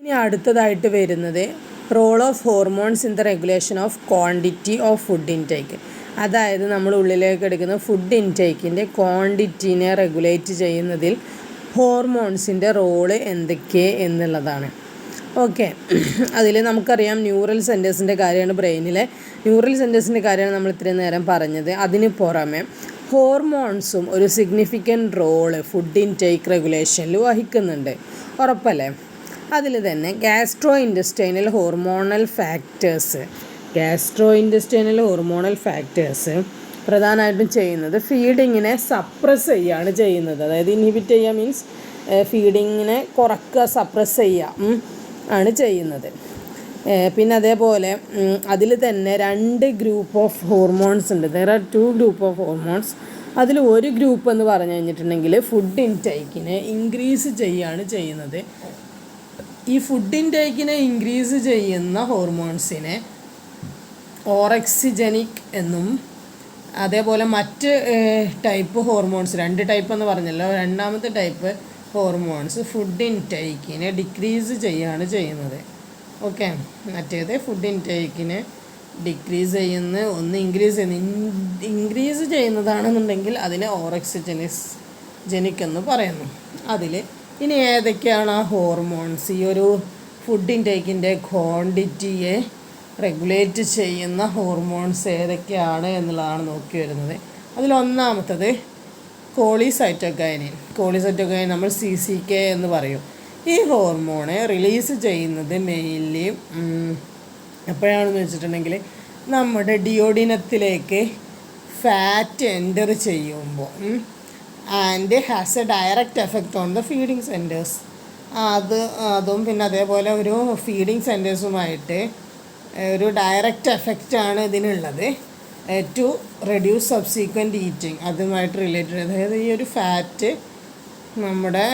ഇനി അടുത്തതായിട്ട് വരുന്നത് role of hormones in the regulation of quantity of food intake. അതായത് നമ്മൾ ഉള്ളിലേക്ക് എടുക്കുന്ന ഫുഡ് ഇൻടേക്കിൻ്റെ ക്വാണ്ടിറ്റീനെ റെഗുലേറ്റ് ചെയ്യുന്നതിൽ ഹോർമോൺസിൻ്റെ റോള് എന്തൊക്കെ എന്നുള്ളതാണ്. ഓക്കെ, അതിൽ നമുക്കറിയാം ന്യൂറൽ സെൻറ്റേഴ്സിൻ്റെ കാര്യമാണ്, ബ്രെയിനിലെ ന്യൂറൽ സെൻറ്റേഴ്സിൻ്റെ കാര്യമാണ് നമ്മൾ ഇത്രയും നേരം പറഞ്ഞത്. അതിന് പുറമെ ഹോർമോൺസും ഒരു സിഗ്നിഫിക്കൻറ്റ് റോള് ഫുഡ് ഇൻടേക്ക് റെഗുലേഷനിൽ വഹിക്കുന്നുണ്ട്, ഉറപ്പല്ലേ? അതിൽ തന്നെ ഗ്യാസ്ട്രോ ഇൻറ്റസ്റ്റൈനൽ ഹോർമോണൽ ഫാക്ടേഴ്സ് പ്രധാനമായിട്ടും ചെയ്യുന്നത് ഫീഡിങ്ങിനെ സപ്രസ് ചെയ്യുകയാണ് ചെയ്യുന്നത്. അതായത് ഇൻഹിബിറ്റ് ചെയ്യുക മീൻസ് ഫീഡിങ്ങിനെ കുറക്കുക, സപ്രസ് ചെയ്യുക ആണ് ചെയ്യുന്നത്. പിന്നെ അതേപോലെ അതിൽ തന്നെ 2 ഗ്രൂപ്പ് ഓഫ് ഹോർമോൺസ് ഉണ്ട്. There are 2 group of hormones. അതിൽ ഒരു ഗ്രൂപ്പ് എന്ന് പറഞ്ഞു കഴിഞ്ഞിട്ടുണ്ടെങ്കിൽ ഫുഡ് ഇൻടേക്കിനെ ഇൻക്രീസ് ചെയ്യുകയാണ് ചെയ്യുന്നത്. ഈ ഫുഡ് ഇൻടേക്കിനെ ഇൻക്രീസ് ചെയ്യുന്ന ഹോർമോൺസിനെ ഓറക്സിജനിക് എന്നും, അതേപോലെ മറ്റ് ടൈപ്പ് ഹോർമോൺസ് 2 ടൈപ്പ് എന്ന് പറഞ്ഞല്ലോ, രണ്ടാമത്തെ ടൈപ്പ് ഹോർമോൺസ് ഫുഡ് ഇൻടേക്കിനെ ഡിക്രീസ് ചെയ്യുകയാണ് ചെയ്യുന്നത്. ഓക്കെ, മറ്റേത് ഫുഡ് ഇൻടേക്കിനെ ഡിക്രീസ് ചെയ്യുന്ന ഒന്ന് ഇൻക്രീസ് ചെയ്യുന്നതാണെന്നുണ്ടെങ്കിൽ അതിനെ ഓറക്സിജനിക് എന്ന് പറയുന്നു. അതിൽ ഇനി ഏതൊക്കെയാണ് ആ ഹോർമോൺസ് ഈ ഒരു ഫുഡ് ഇൻടേക്കിൻ്റെ ക്വാണ്ടിറ്റിയെ റെഗുലേറ്റ് ചെയ്യുന്ന ഹോർമോൺസ് ഏതൊക്കെയാണ് എന്നുള്ളതാണ് നോക്കി വരുന്നത്. അതിലൊന്നാമത്തത് കോളിസൈറ്റോകൈനിൻ നമ്മൾ CCK എന്ന് പറയും. ഈ ഹോർമോണെ റിലീസ് ചെയ്യുന്നത് മെയിൻലി എപ്പോഴാണെന്ന് വെച്ചിട്ടുണ്ടെങ്കിൽ നമ്മുടെ ഡിയോഡിനത്തിലേക്ക് ഫാറ്റ് എൻ്റർ ചെയ്യുമ്പോൾ and has A direct effect on the feeding centres. അതും പിന്നെ അതേപോലെ ഒരു ഫീഡിങ് സെൻറ്റേഴ്സുമായിട്ട് ഒരു ഡയറക്റ്റ് എഫക്റ്റാണ് ഇതിനുള്ളത്. ടു റെഡ്യൂസ് സബ്സീക്വൻറ്റ് ഈറ്റിംഗ്, അതുമായിട്ട് റിലേറ്റഡ്. അതായത് ഈ ഒരു ഫാറ്റ് നമ്മുടെ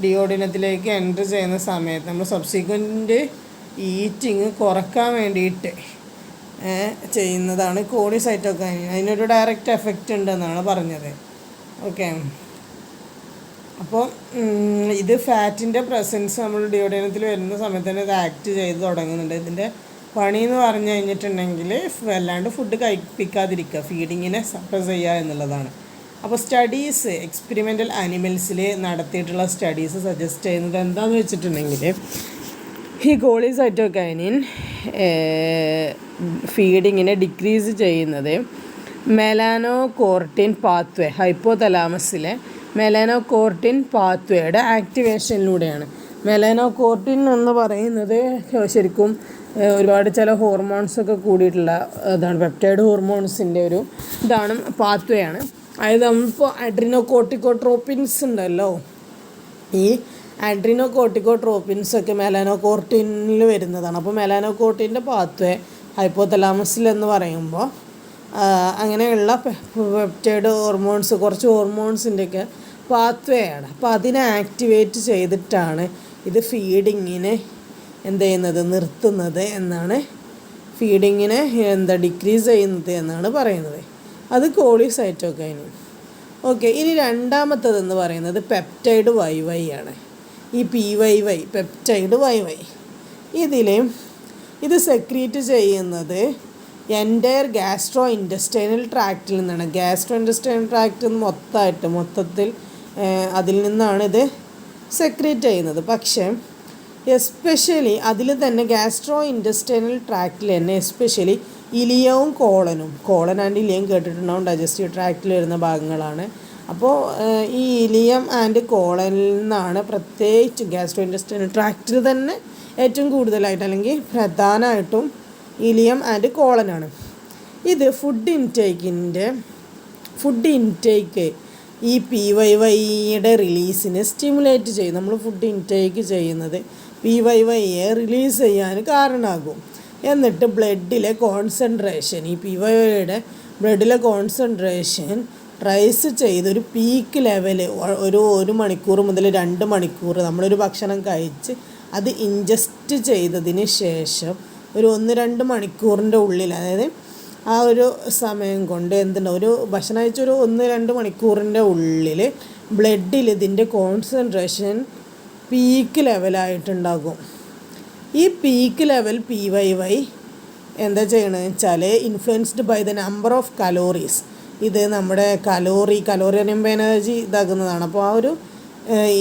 ഡിയോഡിനത്തിലേക്ക് എൻ്റർ ചെയ്യുന്ന സമയത്ത് നമ്മൾ സബ്സീക്വൻറ്റ് ഈറ്റിംഗ് കുറക്കാൻ വേണ്ടിയിട്ട് ചെയ്യുന്നതാണ് കോളിസൈറ്റോകൈനിൻ. അതിനൊരു ഡയറക്റ്റ് എഫക്റ്റ് ഉണ്ടെന്നാണ് പറഞ്ഞത്. ഓക്കെ, അപ്പോൾ ഇത് ഫാറ്റിൻ്റെ പ്രസൻസ് നമ്മൾ ഡിയോഡിനത്തിൽ വരുന്ന സമയത്ത് തന്നെ ഇത് ആക്ട് ചെയ്ത് തുടങ്ങുന്നുണ്ട്. ഇതിൻ്റെ പണി എന്ന് പറഞ്ഞു കഴിഞ്ഞിട്ടുണ്ടെങ്കിൽ വല്ലാണ്ട് ഫുഡ് കഴിപ്പിക്കാതിരിക്കുക, ഫീഡിങ്ങിനെ സപ്രസ് ചെയ്യുക എന്നുള്ളതാണ്. അപ്പോൾ സ്റ്റഡീസ് എക്സ്പെരിമെൻ്റൽ ആനിമൽസിൽ നടത്തിയിട്ടുള്ള സ്റ്റഡീസ് സജസ്റ്റ് ചെയ്യുന്നത് എന്താണെന്ന് വെച്ചിട്ടുണ്ടെങ്കിൽ ഈ കോളിസൈറ്റോകൈനിൻ ഫീഡിങ്ങിനെ ഡിക്രീസ് ചെയ്യുന്നത് മെലാനോകോർട്ടിൻ പാത്വേ, ഹൈപ്പോതലാമസിലെ മെലാനോകോർട്ടിൻ പാത്വേയുടെ ആക്ടിവേഷനിലൂടെയാണ്. മെലാനോകോർട്ടിൻ എന്ന് പറയുന്നത് ശരിക്കും ഒരുപാട് ചില ഹോർമോൺസൊക്കെ കൂടിയിട്ടുള്ള ഇതാണ്, പെപ്റ്റൈഡ് ഹോർമോൺസിൻ്റെ ഒരു ഇതാണ്, പാത്വേ ആണ്. അതായത് നമ്മളിപ്പോൾ അഡ്രിനോകോർട്ടിക്കോട്രോപ്പിൻസ് ഉണ്ടല്ലോ, ഈ അഡ്രിനോകോർട്ടിക്കോട്രോപ്പിൻസൊക്കെ മെലാനോകോർട്ടിനിൽ വരുന്നതാണ്. അപ്പോൾ മെലാനോകോർട്ടിൻ്റെ പാത്വേ ഹൈപ്പോതലാമസിൽ എന്ന് പറയുമ്പോൾ അങ്ങനെയുള്ള പെപ്റ്റൈഡ് ഹോർമോൺസ്, കുറച്ച് ഹോർമോൺസിൻ്റെയൊക്കെ പാത്വേ ആണ്. അപ്പോൾ അതിനെ ആക്ടിവേറ്റ് ചെയ്തിട്ടാണ് ഇത് ഫീഡിങ്ങിനെ നിർത്തുന്നത് എന്നാണ്, ഫീഡിങ്ങിനെ ഡിക്രീസ് ചെയ്യുന്നത് എന്നാണ് പറയുന്നത്. അത് കോളിസൈറ്റോകൈനിൻ. ഓക്കെ, ഇനി രണ്ടാമത്തതെന്ന് പറയുന്നത് പെപ്റ്റൈഡ് YY ആണ്. ഈ PYY പെപ്റ്റൈഡ് YY ഇത് സെക്രീറ്റ് ചെയ്യുന്നത് എൻ്റയർ ഗ്യാസ്ട്രോ ഇൻറ്റസ്റ്റൈനൽ ട്രാക്റ്റിൽ നിന്നാണ്. ഗ്യാസ്ട്രോ ഇൻറ്റസ്റ്റൈനൽ ട്രാക്റ്റ് മൊത്തത്തിൽ അതിൽ നിന്നാണ് ഇത് സെക്രീറ്റ് ചെയ്യുന്നത്. പക്ഷേ എസ്പെഷ്യലി അതിൽ തന്നെ ഗ്യാസ്ട്രോ ഇൻറ്റസ്റ്റൈനൽ ട്രാക്റ്റിൽ തന്നെ എസ്പെഷ്യലി ഇലിയവും കോളൻ ആൻഡ് ഇലിയം കേട്ടിട്ടുണ്ടാവും, ഡൈജസ്റ്റീവ് ട്രാക്റ്റിൽ വരുന്ന ഭാഗങ്ങളാണ്. അപ്പോൾ ഈ ഇലിയം ആൻഡ് കോളനിൽ നിന്നാണ് പ്രത്യേകിച്ച് ഗ്യാസ്ട്രോ ഇൻറ്റസ്റ്റൈനൽ ട്രാക്റ്റിൽ തന്നെ ഏറ്റവും കൂടുതലായിട്ട് അല്ലെങ്കിൽ പ്രധാനമായിട്ടും ഇലിയം ആൻഡ് കോളനാണ്. ഇത് ഫുഡ് ഇൻടേക്ക് ഈ PYYയുടെ റിലീസിനെ സ്റ്റിമുലേറ്റ് ചെയ്യും. നമ്മൾ ഫുഡ് ഇൻടേക്ക് ചെയ്യുന്നത് PYYയെ റിലീസ് ചെയ്യാൻ കാരണമാകും. എന്നിട്ട് ബ്ലഡിലെ കോൺസെൻട്രേഷൻ, ഈ PYYയുടെ ബ്ലഡിലെ കോൺസെൻട്രേഷൻ റൈസ് ചെയ്തൊരു പീക്ക് ലെവല് ഒരു മണിക്കൂർ മുതൽ 2 മണിക്കൂർ നമ്മളൊരു ഭക്ഷണം കഴിച്ച് അത് ഇൻജസ്റ്റ് ചെയ്തതിന് ശേഷം ഒരു 1-2 മണിക്കൂറിൻ്റെ ഉള്ളിൽ, അതായത് ആ ഒരു സമയം കൊണ്ട് ഒരു ഭക്ഷണം കഴിച്ച ഒരു 1-2 മണിക്കൂറിൻ്റെ ഉള്ളിൽ ബ്ലഡിൽ ഇതിൻ്റെ കോൺസെൻട്രേഷൻ പീക്ക് ലെവലായിട്ടുണ്ടാകും. ഈ പീക്ക് ലെവൽ PYY എന്താ ചെയ്യണമെന്ന് വെച്ചാൽ influenced by the number of calories. ഇത് നമ്മുടെ കലോറി പറയുമ്പോൾ എനർജി ഇതാക്കുന്നതാണ്. അപ്പോൾ ആ ഒരു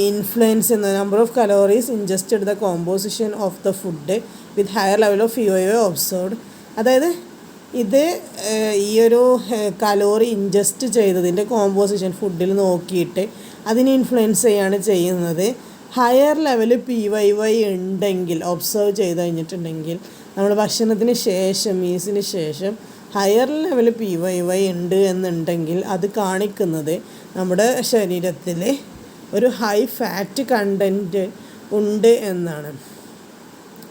ഇൻഫ്ലുവൻസ് എന്ന number of calories ingested the composition of the food with higher level of PYY observed. അതായത് ഇത് ഈ ഒരു കലോറി ഇൻജസ്റ്റ് ചെയ്തതിൻ്റെ കോമ്പോസിഷൻ ഫുഡിൽ നോക്കിയിട്ട് അതിനെ ഇൻഫ്ലുവൻസ് ചെയ്യാണ് ചെയ്യുന്നത്. ഹയർ ലെവൽ PYY ഉണ്ടെങ്കിൽ ഒബ്സർവ് ചെയ്ത് കഴിഞ്ഞിട്ടുണ്ടെങ്കിൽ നമ്മൾ ഭക്ഷണത്തിന് ശേഷം മീൽസിന് ശേഷം ഹയർ ലെവൽ PYY ഉണ്ട് എന്നുണ്ടെങ്കിൽ അത് കാണിക്കുന്നത് നമ്മുടെ ശരീരത്തിൽ ഒരു ഹൈ ഫാറ്റ് കണ്ടൻറ്റ് ഉണ്ട് എന്നാണ്.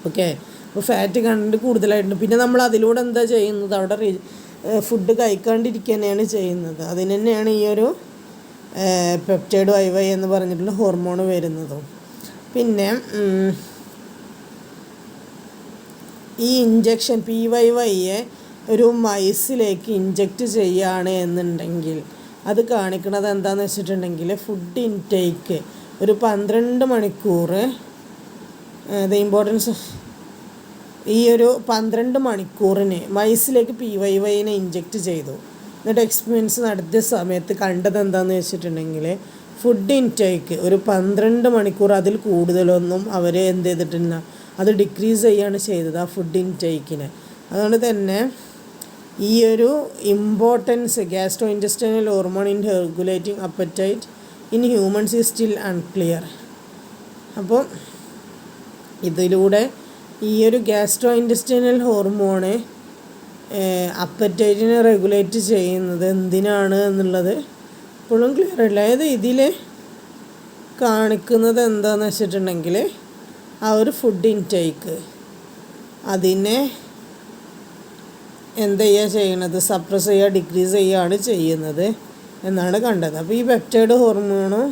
ഓക്കെ, അപ്പോൾ ഫാറ്റ് കണ്ടൻറ്റ് കൂടുതലായിട്ടുണ്ട്. പിന്നെ നമ്മൾ അതിലൂടെ എന്താ ചെയ്യുന്നത്, അവിടെ ഫുഡ് കഴിക്കാണ്ടിരിക്കുക തന്നെയാണ് ചെയ്യുന്നത്. അതിന് തന്നെയാണ് ഈ ഒരു പെപ്റ്റൈഡ് YY എന്ന് പറഞ്ഞിട്ടുള്ള ഹോർമോൺ വരുന്നതും. പിന്നെ ഈ ഇഞ്ചക്ഷൻ PYYയെ ഒരു മൈസിലേക്ക് ഇഞ്ചക്റ്റ് ചെയ്യുകയാണ് എന്നുണ്ടെങ്കിൽ അത് കാണിക്കുന്നത് എന്താണെന്ന് വെച്ചിട്ടുണ്ടെങ്കിൽ ഫുഡ് ഇൻടേക്ക് ഒരു 12 മണിക്കൂർ ദ ഇമ്പോർട്ടൻസ് ഓഫ് ഈ ഒരു 12 മണിക്കൂറിന് മൈസിലേക്ക് PYYനെ ഇഞ്ചക്റ്റ് ചെയ്തു. എന്നിട്ട് എക്സ്പീരിയൻസ് നടത്തിയ സമയത്ത് കണ്ടത് എന്താണെന്ന് വെച്ചിട്ടുണ്ടെങ്കിൽ ഫുഡ് ഇൻടേക്ക് ഒരു 12 മണിക്കൂർ അതിൽ കൂടുതലൊന്നും അവർ എന്ത് ചെയ്തിട്ടില്ല, അത് ഡിക്രീസ് ചെയ്യുകയാണ് ചെയ്തത് ആ ഫുഡ് ഇൻടേക്കിനെ. അതുകൊണ്ട് തന്നെ ഈ ഒരു importance gastro intestinal hormone in regulating appetite in humans is still unclear. അപ്പോൾ ഇതിലൂടെ ഈ ഒരു ഗ്യാസ്ട്രോ ഇൻറ്റെസ്റ്റൈനൽ ഹോർമോണ് അപ്പറ്റൈറ്റിനെ റെഗുലേറ്റ് ചെയ്യുന്നത് എന്തിനാണ് എന്നുള്ളത് ഇപ്പോഴും ക്ലിയർ അല്ല. അതായത് ഇതിൽ കാണിക്കുന്നത് എന്താണെന്ന് വെച്ചിട്ടുണ്ടെങ്കിൽ ആ ഒരു ഫുഡ് ഇൻടേക്ക് അതിനെ എന്താ ചെയ്യുക ചെയ്യണത്, സപ്രസ് ചെയ്യുക, ഡിക്രീസ് ചെയ്യുകയാണ് ചെയ്യുന്നത് എന്നാണ് കണ്ടത്. അപ്പോൾ ഈ പെപ്റ്റൈഡ് ഹോർമോണും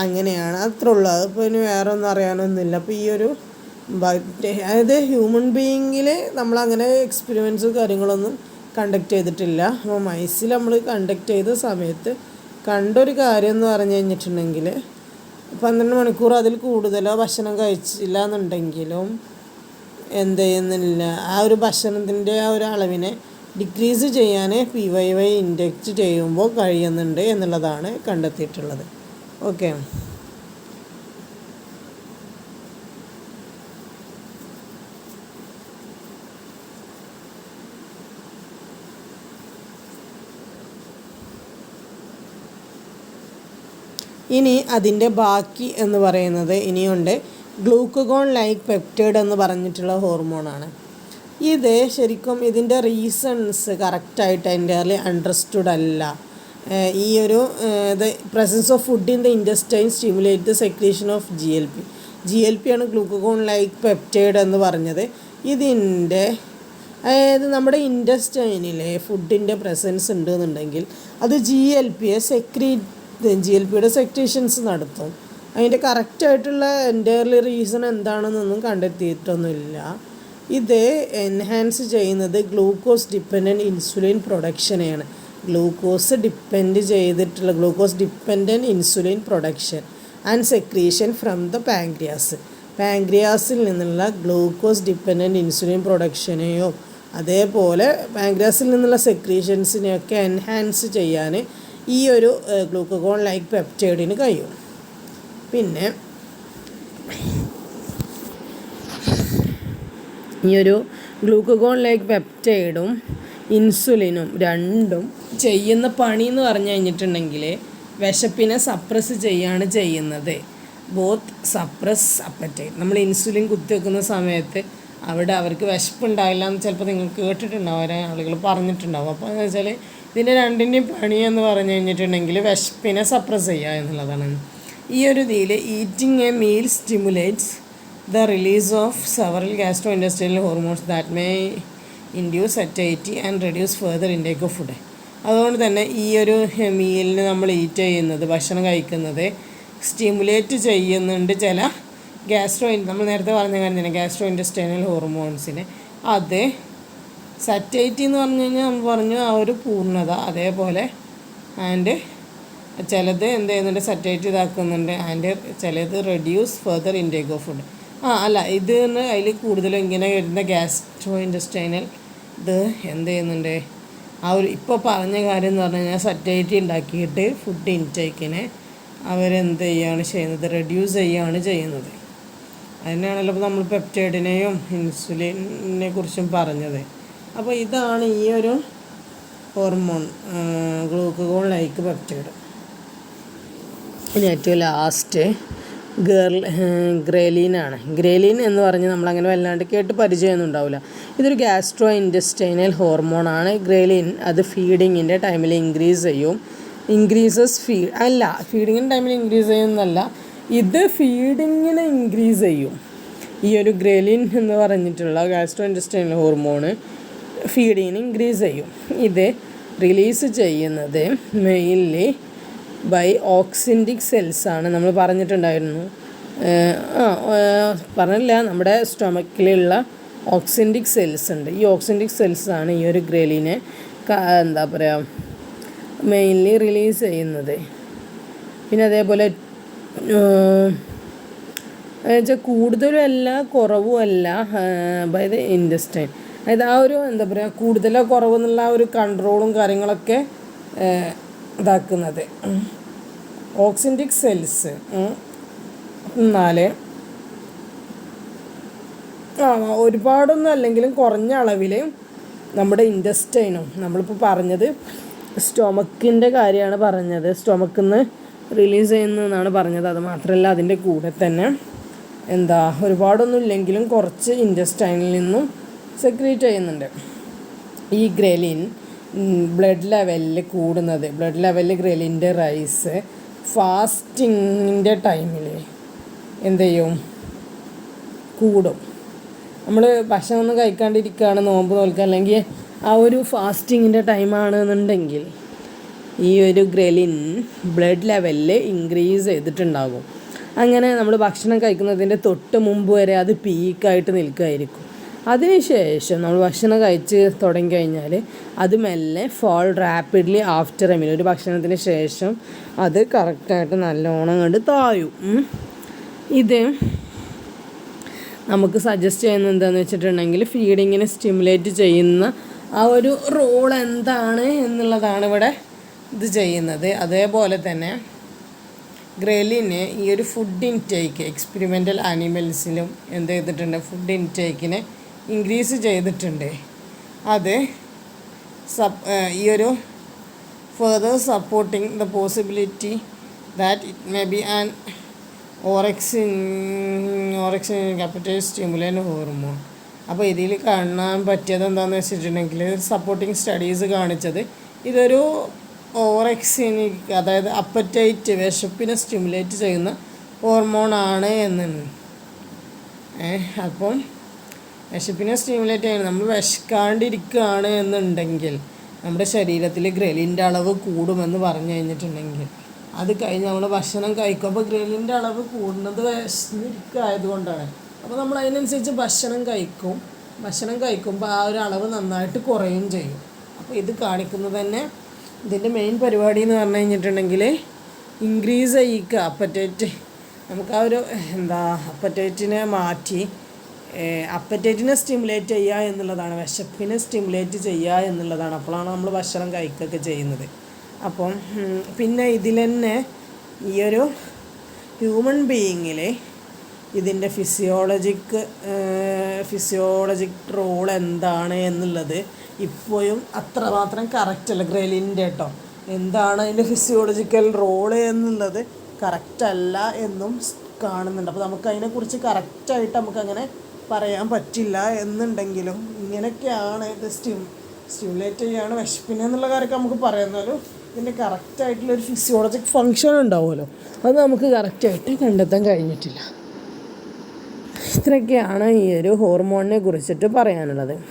അങ്ങനെയാണ്, അത്ര ഉള്ളൂ. അതിപ്പോൾ ഇനി വേറെ ഒന്നും അറിയാനൊന്നുമില്ല. അപ്പോൾ ഈ ഒരു അതായത് ഹ്യൂമൻ ബീയിങ്ങിൽ നമ്മളങ്ങനെ എക്സ്പെരിമെൻറ്റ്സും കാര്യങ്ങളൊന്നും കണ്ടക്ട് ചെയ്തിട്ടില്ല. അപ്പോൾ മൈസിൽ നമ്മൾ കണ്ടക്ട് ചെയ്ത സമയത്ത് കണ്ടൊരു കാര്യം എന്ന് പറഞ്ഞു കഴിഞ്ഞിട്ടുണ്ടെങ്കിൽ 12 മണിക്കൂർ അതിൽ കൂടുതലോ ഭക്ഷണം കഴിച്ചില്ല എന്നുണ്ടെങ്കിലും എന്ത് ചെയ്യുന്നില്ല, ആ ഒരു ഭക്ഷണത്തിൻ്റെ ആ ഒരു അളവിനെ ഡിക്രീസ് ചെയ്യാൻ PYY ഇൻജക്റ്റ് ചെയ്യുമ്പോൾ കഴിയുന്നുണ്ട് എന്നുള്ളതാണ് കണ്ടെത്തിയിട്ടുള്ളത്. ഓക്കെ, ഇനി അതിൻ്റെ ബാക്കി എന്ന് പറയുന്നത് ഇനിയുണ്ട് ഗ്ലൂക്കഗോൺ ലൈക്ക് പെപ്റ്റൈഡ് എന്ന് പറഞ്ഞിട്ടുള്ള ഹോർമോണാണ്. ഇത് ശരിക്കും ഇതിൻ്റെ റീസൺസ് കറക്റ്റായിട്ട് എൻ്റയർലി അണ്ടർസ്റ്റുഡ് അല്ല. ഈ ഒരു presence of food in the intestine stimulate the secretion of GLP ആണ് ഗ്ലൂക്കഗോൺ ലൈക്ക് പെപ്റ്റൈഡ് എന്ന് പറഞ്ഞത്. ഇതിൻ്റെ അതായത് നമ്മുടെ ഇൻറ്റസ്റ്റൈനിലെ ഫുഡിൻ്റെ പ്രസൻസ് ഉണ്ടെന്നുണ്ടെങ്കിൽ അത് GLPയുടെ സെക്രീഷൻസ് നടത്തും. അതിൻ്റെ കറക്റ്റായിട്ടുള്ള എൻ്റയർലി റീസൺ എന്താണെന്നൊന്നും കണ്ടെത്തിയിട്ടൊന്നുമില്ല. ഇത് എൻഹാൻസ് ചെയ്യുന്നത് ഗ്ലൂക്കോസ് ഡിപ്പെൻഡൻറ്റ് ഇൻസുലിൻ പ്രൊഡക്ഷനെയാണ്. Glucose dependent insulin production and secretion from the പാങ്ക്രിയാസിൽ നിന്നുള്ള ഗ്ലൂക്കോസ് ഡിപ്പെൻഡൻറ്റ് ഇൻസുലിൻ പ്രൊഡക്ഷനെയോ അതേപോലെ പാങ്ക്രിയാസിൽ നിന്നുള്ള സെക്രീഷൻസിനെയൊക്കെ എൻഹാൻസ് ചെയ്യാൻ ഈ ഒരു ഗ്ലൂക്കഗോൺ ലൈക്ക് പെപ്റ്റൈഡിന് കഴിയും. പിന്നെ ഈ ഒരു ഗ്ലൂക്കഗോൺ ലൈക്ക് പെപ്റ്റൈഡും ഇൻസുലിനും രണ്ടും ചെയ്യുന്ന പണി എന്ന് പറഞ്ഞു കഴിഞ്ഞിട്ടുണ്ടെങ്കിൽ വിശപ്പിനെ സപ്രസ് ചെയ്യാണ് ചെയ്യുന്നത്. Both suppress apatite. നമ്മൾ ഇൻസുലിൻ കുത്തിവെക്കുന്ന സമയത്ത് അവിടെ അവർക്ക് വിശപ്പുണ്ടാവില്ല എന്ന് ചിലപ്പോൾ നിങ്ങൾ കേട്ടിട്ടുണ്ടാവും, ഓരോ ആളുകൾ പറഞ്ഞിട്ടുണ്ടാവും. അപ്പോൾ എന്ന് വെച്ചാൽ ഇതിൻ്റെ രണ്ടിൻ്റെയും പണി എന്ന് പറഞ്ഞു കഴിഞ്ഞിട്ടുണ്ടെങ്കിൽ വിശപ്പിനെ സപ്രസ് ചെയ്യുക എന്നുള്ളതാണ്. ഈ ഒരു ഇതിൽ eating a meal stimulates the release of several gastro intestinal hormones that may induce satiety and reduce further intake of food. അതുകൊണ്ട് തന്നെ ഈ ഒരു മീലിന് നമ്മൾ ഈറ്റ് ചെയ്യുന്നത്, ഭക്ഷണം കഴിക്കുന്നത് സ്റ്റിമുലേറ്റ് ചെയ്യുന്നുണ്ട് ചില നമ്മൾ നേരത്തെ പറഞ്ഞ കാര്യം തന്നെ ഗ്യാസ്ട്രോ ഇൻറ്റസ്റ്റൈനൽ ഹോർമോൺസിനെ. അത് സറ്റൈറ്റി എന്ന് പറഞ്ഞു കഴിഞ്ഞാൽ നമ്മൾ പറഞ്ഞു ആ ഒരു പൂർണ്ണത, അതേപോലെ ആൻഡ് ചിലത് എന്ത് ചെയ്യുന്നുണ്ട്, സറ്റേറ്റ് ഇതാക്കുന്നുണ്ട്. ആൻഡ് ചിലത് reduce further intake of food. അല്ല, ഇത് അതിൽ കൂടുതലും ഇങ്ങനെ വരുന്ന ഗ്യാസ്ട്രോ ഇൻറ്റസ്റ്റൈനൽ ഇത് എന്ത് ചെയ്യുന്നുണ്ട്, ആ ഒരു ഇപ്പോൾ പറഞ്ഞ കാര്യം എന്ന് പറഞ്ഞു കഴിഞ്ഞാൽ സറ്റേറ്റ് ഉണ്ടാക്കിയിട്ട് ഫുഡ് ഇൻടേക്കിനെ അവരെന്ത് ചെയ്യുകയാണ് ചെയ്യുന്നത്, റെഡ്യൂസ് ചെയ്യുകയാണ് ചെയ്യുന്നത്. അതിനാണല്ലോ ഇപ്പോൾ നമ്മൾ പെപ്റ്റൈഡിനെയും ഇൻസുലിനെ കുറിച്ചും പറഞ്ഞത്. അപ്പോൾ ഇതാണ് ഈ ഒരു ഹോർമോൺ ഗ്ലൂക്കഗോൺ ലൈക്ക് പെപ്റ്റൈഡ്. ഇനി ഏറ്റവും ലാസ്റ്റ് ഗ്രേലിനാണ്. ഗ്രേലിൻ എന്ന് പറഞ്ഞ് നമ്മളങ്ങനെ വല്ലാണ്ട് കേട്ട് പരിചയമൊന്നും ഉണ്ടാവില്ല. ഇതൊരു ഗ്യാസ്ട്രോ ഇൻറ്റസ്റ്റൈനൽ ഹോർമോണാണ്. ഗ്രേലിൻ അത് ഫീഡിങ്ങിൻ്റെ ടൈമിൽ ഇൻക്രീസ് ചെയ്യും. ഫീഡിങ്ങിൻ്റെ ടൈമിൽ ഇൻക്രീസ് ചെയ്യുന്നല്ല, ഇത് ഫീഡിങ്ങിനെ ഇൻക്രീസ് ചെയ്യും. ഈ ഒരു ഗ്രേലിൻ എന്ന് പറഞ്ഞിട്ടുള്ള ഗ്യാസ്ട്രോ ഇൻറ്റസ്റ്റൈനൽ ഹോർമോണ് ഫീഡിങ്ങിന് ഇൻക്രീസ് ചെയ്യും. ഇത് റിലീസ് ചെയ്യുന്നത് മെയിൻലി ബൈ ഓക്സിൻറ്റിക് സെൽസാണ്. നമ്മൾ പറഞ്ഞിട്ടുണ്ടായിരുന്നു, പറഞ്ഞില്ല, നമ്മുടെ സ്റ്റൊമക്കിലുള്ള ഓക്സിൻറ്റിക് സെൽസ് ഉണ്ട്. ഈ ഓക്സിൻറ്റിക് സെൽസാണ് ഈ ഒരു ഗ്രേലിനെ എന്താ പറയുക മെയിൻലി റിലീസ് ചെയ്യുന്നത്. പിന്നെ അതേപോലെ എന്നുവെച്ചാൽ കൂടുതലും അല്ല കുറവും അല്ല ബൈ ദ ഇൻറ്റസ്റ്റൈൻ. അതായത് ആ ഒരു എന്താ പറയുക കൂടുതലോ കുറവെന്നുള്ള ആ ഒരു കൺട്രോളും കാര്യങ്ങളൊക്കെ ഇതാക്കുന്നത് ഓക്സിൻറ്റിക് സെൽസ്. എന്നാൽ ഒരുപാടൊന്നും അല്ലെങ്കിലും കുറഞ്ഞ അളവിൽ നമ്മുടെ ഇൻറ്റസ്റ്റൈനും, നമ്മളിപ്പോൾ പറഞ്ഞത് സ്റ്റൊമക്കിൻ്റെ കാര്യമാണ് പറഞ്ഞത്, സ്റ്റൊമക്കിൽ നിന്ന് റിലീസ് ചെയ്യുന്നതെന്നാണ് പറഞ്ഞത്. അത് മാത്രമല്ല അതിൻ്റെ കൂടെ തന്നെ ഒരുപാടൊന്നും ഇല്ലെങ്കിലും കുറച്ച് ഇൻറ്റസ്റ്റൈനിൽ നിന്നും സെക്രീറ്റ് ചെയ്യുന്നുണ്ട്. ഈ ഗ്രേലിൻ ബ്ലഡ് ലെവലിൽ കൂടുന്നത്, ബ്ലഡ് ലെവലിൽ ഗ്രേലിൻ്റെ റൈസ് ഫാസ്റ്റിങ്ങിൻ്റെ ടൈമിൽ എന്ത് ചെയ്യും, കൂടും. നമ്മൾ ഭക്ഷണം ഒന്നും കഴിക്കാണ്ടിരിക്കുകയാണ്, നോമ്പ് നോൽക്കുക, അല്ലെങ്കിൽ ആ ഒരു ഫാസ്റ്റിങ്ങിൻ്റെ ടൈമാണെന്നുണ്ടെങ്കിൽ ഈ ഒരു ഗ്രേലിൻ ബ്ലഡ് ലെവലിൽ ഇൻക്രീസ് ചെയ്തിട്ടുണ്ടാകും. അങ്ങനെ നമ്മൾ ഭക്ഷണം കഴിക്കുന്നതിൻ്റെ തൊട്ട് മുമ്പ് വരെ അത് പീക്കായിട്ട് നിൽക്കുമായിരിക്കും. അതിനുശേഷം നമ്മൾ ഭക്ഷണം കഴിച്ച് തുടങ്ങി കഴിഞ്ഞാൽ അത് മെല്ലെ fall rapidly after a meal, ഒരു ഭക്ഷണത്തിന് ശേഷം അത് കറക്റ്റായിട്ട് നല്ലോണം കണ്ട് താഴും. ഇത് നമുക്ക് സജസ്റ്റ് ചെയ്യുന്നത് എന്താണെന്ന് വെച്ചിട്ടുണ്ടെങ്കിൽ ഫീഡിങ്ങിനെ സ്റ്റിമുലേറ്റ് ചെയ്യുന്ന ആ ഒരു റോൾ എന്താണ് എന്നുള്ളതാണ് ഇവിടെ ഇത് ചെയ്യുന്നത്. അതേപോലെ തന്നെ ഗ്രേലിന് ഈ ഒരു ഫുഡ് ഇൻടേക്ക് എക്സ്പെരിമെൻ്റൽ ആനിമൽസിലും എന്ത് ചെയ്തിട്ടുണ്ട്, ഫുഡ് ഇൻടേക്കിനെ ഇൻക്രീസ് ചെയ്തിട്ടുണ്ട്. അത് ഈ ഒരു further supporting the possibility that it may be an orexin appetite stimulant hormone. അപ്പോൾ ഇതിൽ കാണാൻ പറ്റിയത് എന്താണെന്ന് വെച്ചിട്ടുണ്ടെങ്കിൽ സപ്പോർട്ടിങ് സ്റ്റഡീസ് കാണിച്ചത് ഇതൊരു ഓറക്സിനിക്, അതായത് അപ്പറ്റൈറ്റ് വിശപ്പിനെ സ്റ്റിമുലേറ്റ് ചെയ്യുന്ന ഹോർമോണാണ് എന്നാണ്. അപ്പം വിശപ്പിനെ സ്റ്റിമുലേറ്റ് ചെയ്യുന്നത്, നമ്മൾ വിശക്കാണ്ടിരിക്കുകയാണ് എന്നുണ്ടെങ്കിൽ നമ്മുടെ ശരീരത്തിൽ ഗ്രലിൻ്റെ അളവ് കൂടുമെന്ന് പറഞ്ഞു കഴിഞ്ഞിട്ടുണ്ടെങ്കിൽ അത് കഴിഞ്ഞ് നമ്മൾ ഭക്ഷണം കഴിക്കും. അപ്പോൾ ഗ്രലിൻ്റെ അളവ് കൂടുന്നത് വിശന്നിരിക്കായതുകൊണ്ടാണ്. അപ്പോൾ നമ്മൾ അതിനനുസരിച്ച് ഭക്ഷണം കഴിക്കുമ്പോൾ ആ ഒരു അളവ് നന്നായിട്ട് കുറയും ചെയ്യും. അപ്പോൾ ഇത് കാണിക്കുന്നത് തന്നെ ഇതിൻ്റെ മെയിൻ പരിപാടി എന്ന് പറഞ്ഞു കഴിഞ്ഞിട്ടുണ്ടെങ്കിൽ ഇൻക്രീസ് ചെയ്യിക്കുക അപ്പറ്റൈറ്റ്. നമുക്ക് ആ ഒരു അപ്പറ്റൈറ്റിനെ മാറ്റി അപ്പറ്റൈറ്റിനെ സ്റ്റിമുലേറ്റ് ചെയ്യുക എന്നുള്ളതാണ്, വിശപ്പിനെ സ്റ്റിമുലേറ്റ് ചെയ്യുക എന്നുള്ളതാണ്. അപ്പോഴാണ് നമ്മൾ ഭക്ഷണം കഴിക്കുകയൊക്കെ ചെയ്യുന്നത്. അപ്പം പിന്നെ ഇതിൽ തന്നെ ഈ ഒരു ഹ്യൂമൻ ബീയിങ്ങിൽ ഇതിൻ്റെ ഫിസിയോളജിക് റോൾ എന്താണ് എന്നുള്ളത് ഇപ്പോഴും അത്രമാത്രം കറക്റ്റല്ല. ഗ്രലിൻ്റെ കേട്ടോ എന്താണ് അതിൻ്റെ ഫിസിയോളജിക്കൽ റോള് എന്നുള്ളത് കറക്റ്റല്ല എന്നും കാണുന്നുണ്ട്. അപ്പോൾ നമുക്ക് അതിനെക്കുറിച്ച് കറക്റ്റായിട്ട് നമുക്കങ്ങനെ പറയാൻ പറ്റില്ല എന്നുണ്ടെങ്കിലും ഇങ്ങനെയൊക്കെയാണ് ഇത് സ്റ്റിമുലേറ്റ് ചെയ്യുകയാണ് വിശപ്പിനെ എന്നുള്ള കാര്യമൊക്കെ നമുക്ക് പറയുന്നാലും ഇതിൻ്റെ കറക്റ്റായിട്ടുള്ളൊരു ഫിസിയോളജിക് ഫങ്ഷൻ ഉണ്ടാവുമല്ലോ, അത് നമുക്ക് കറക്റ്റായിട്ട് കണ്ടെത്താൻ കഴിഞ്ഞിട്ടില്ല. ഇത്രയൊക്കെയാണ് ഈ ഒരു ഹോർമോണിനെ കുറിച്ചിട്ട് പറയാനുള്ളത്.